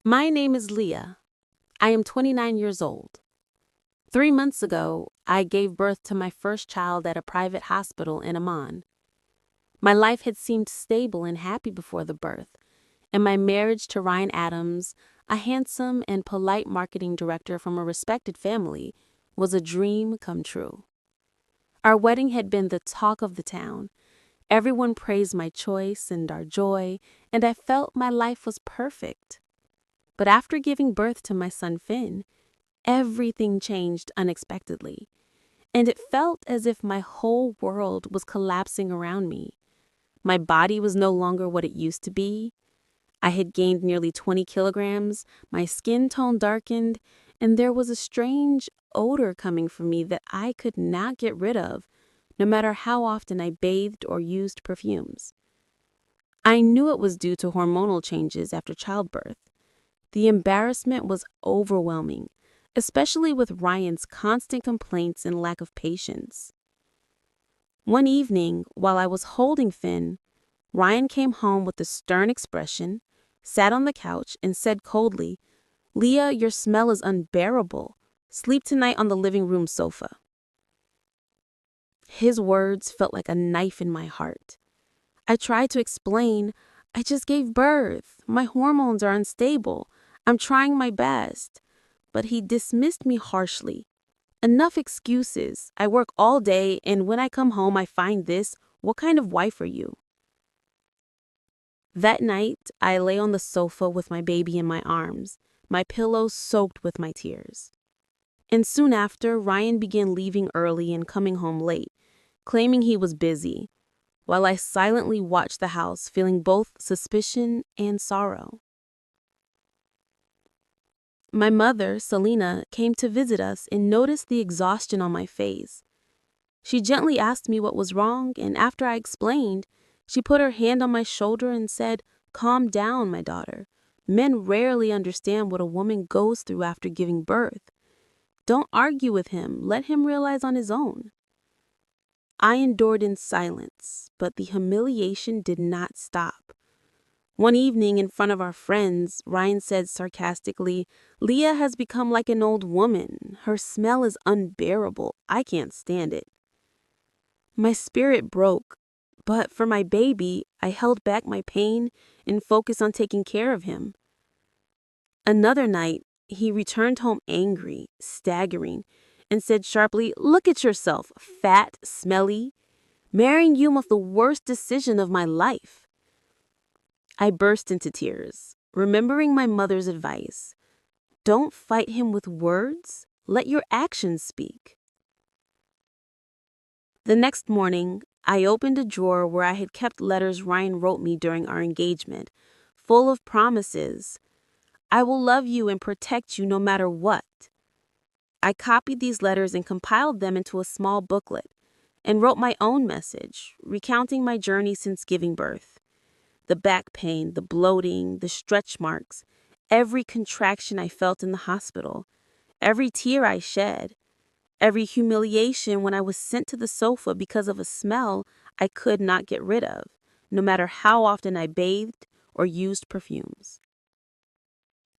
My name is Leah. I am 29 years old. 3 months ago, I gave birth to my first child at a private hospital in Amman. My life had seemed stable and happy before the birth, and my marriage to Ryan Adams, a handsome and polite marketing director from a respected family, was a dream come true. Our wedding had been the talk of the town. Everyone praised my choice and our joy, and I felt my life was perfect. But after giving birth to my son Finn, everything changed unexpectedly, and it felt as if my whole world was collapsing around me. My body was no longer what it used to be. I had gained nearly 20 kilograms, my skin tone darkened, and there was a strange odor coming from me that I could not get rid of, no matter how often I bathed or used perfumes. I knew it was due to hormonal changes after childbirth. The embarrassment was overwhelming, especially with Ryan's constant complaints and lack of patience. One evening, while I was holding Finn, Ryan came home with a stern expression, sat on the couch, and said coldly, "Leah, your smell is unbearable. Sleep tonight on the living room sofa." His words felt like a knife in my heart. I tried to explain, "I just gave birth. My hormones are unstable. I'm trying my best." But he dismissed me harshly. "Enough excuses. I work all day, and when I come home, I find this. What kind of wife are you?" That night, I lay on the sofa with my baby in my arms, my pillow soaked with my tears. And soon after, Ryan began leaving early and coming home late, claiming he was busy, while I silently watched the house, feeling both suspicion and sorrow. My mother, Selena, came to visit us and noticed the exhaustion on my face. She gently asked me what was wrong, and after I explained, she put her hand on my shoulder and said, "Calm down, my daughter. Men rarely understand what a woman goes through after giving birth. Don't argue with him. Let him realize on his own." I endured in silence, but the humiliation did not stop. One evening in front of our friends, Ryan said sarcastically, "Leah has become like an old woman. Her smell is unbearable. I can't stand it." My spirit broke, but for my baby, I held back my pain and focused on taking care of him. Another night, he returned home angry, staggering, and said sharply, "Look at yourself, fat, smelly. Marrying you was the worst decision of my life." I burst into tears, remembering my mother's advice. Don't fight him with words, let your actions speak. The next morning, I opened a drawer where I had kept letters Ryan wrote me during our engagement, full of promises. "I will love you and protect you no matter what." I copied these letters and compiled them into a small booklet, and wrote my own message, recounting my journey since giving birth. The back pain, the bloating, the stretch marks, every contraction I felt in the hospital, every tear I shed, every humiliation when I was sent to the sofa because of a smell I could not get rid of, no matter how often I bathed or used perfumes.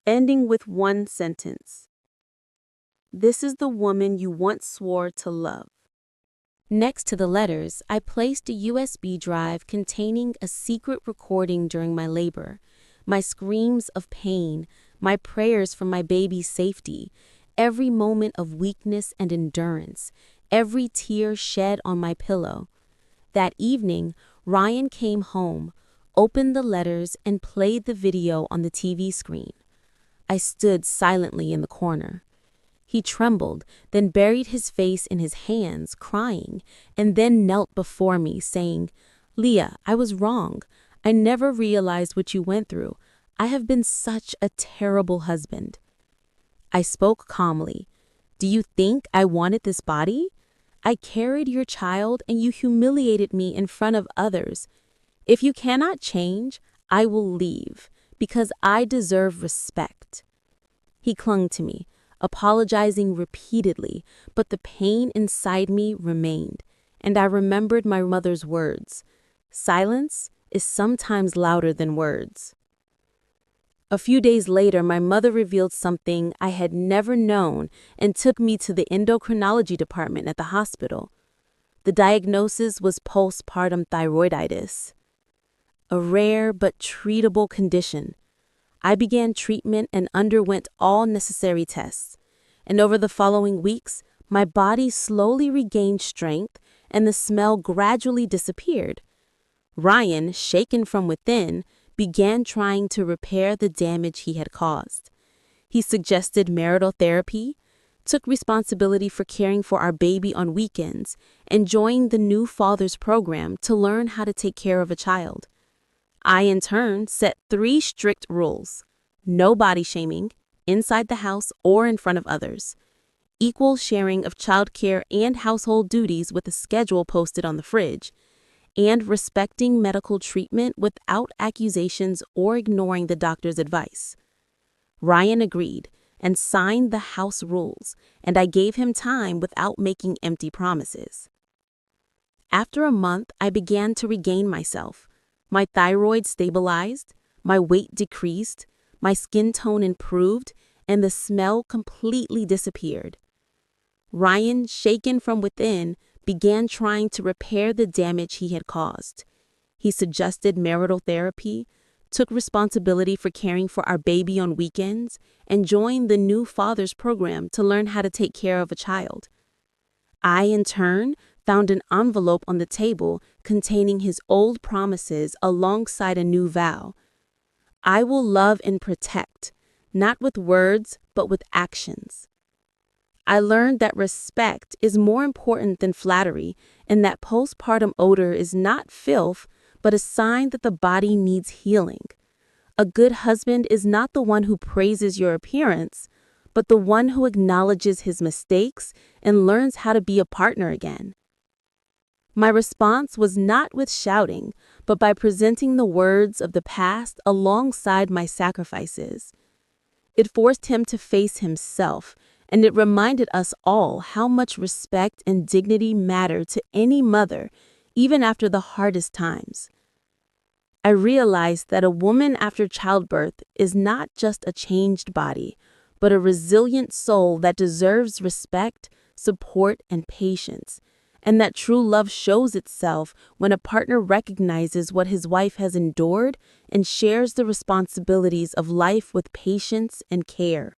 Ending with one sentence: "This is the woman you once swore to love." Next to the letters, I placed a USB drive containing a secret recording during my labor, my screams of pain, my prayers for my baby's safety, every moment of weakness and endurance, every tear shed on my pillow. That evening, Ryan came home, opened the letters, and played the video on the TV screen. I stood silently in the corner. He trembled, then buried his face in his hands, crying, and then knelt before me, saying, "Leah, I was wrong. I never realized what you went through. I have been such a terrible husband." I spoke calmly. "Do you think I wanted this body? I carried your child and you humiliated me in front of others. If you cannot change, I will leave, because I deserve respect." He clung to me, apologizing repeatedly, but the pain inside me remained, and I remembered my mother's words: "Silence is sometimes louder than words." A few days later, my mother revealed something I had never known and took me to the endocrinology department at the hospital. The diagnosis was postpartum thyroiditis, a rare but treatable condition. I began treatment and underwent all necessary tests, and over the following weeks, my body slowly regained strength and the smell gradually disappeared. Ryan, shaken from within, began trying to repair the damage he had caused. He suggested marital therapy, took responsibility for caring for our baby on weekends, and joined the new father's program to learn how to take care of a child. I, in turn, set 3 strict rules: no body shaming, inside the house or in front of others, equal sharing of childcare and household duties with a schedule posted on the fridge, and respecting medical treatment without accusations or ignoring the doctor's advice. Ryan agreed and signed the house rules, and I gave him time without making empty promises. After a month, I began to regain myself. My thyroid stabilized, my weight decreased, my skin tone improved, and the smell completely disappeared. Ryan, shaken from within, began trying to repair the damage he had caused. He suggested marital therapy, took responsibility for caring for our baby on weekends, and joined the new father's program to learn how to take care of a child. I, in turn, found an envelope on the table containing his old promises alongside a new vow. I will love and protect, not with words, but with actions. I learned that respect is more important than flattery, and that postpartum odor is not filth, but a sign that the body needs healing. A good husband is not the one who praises your appearance, but the one who acknowledges his mistakes and learns how to be a partner again. My response was not with shouting, but by presenting the words of the past alongside my sacrifices. It forced him to face himself, and it reminded us all how much respect and dignity matter to any mother, even after the hardest times. I realized that a woman after childbirth is not just a changed body, but a resilient soul that deserves respect, support, and patience, and that true love shows itself when a partner recognizes what his wife has endured and shares the responsibilities of life with patience and care.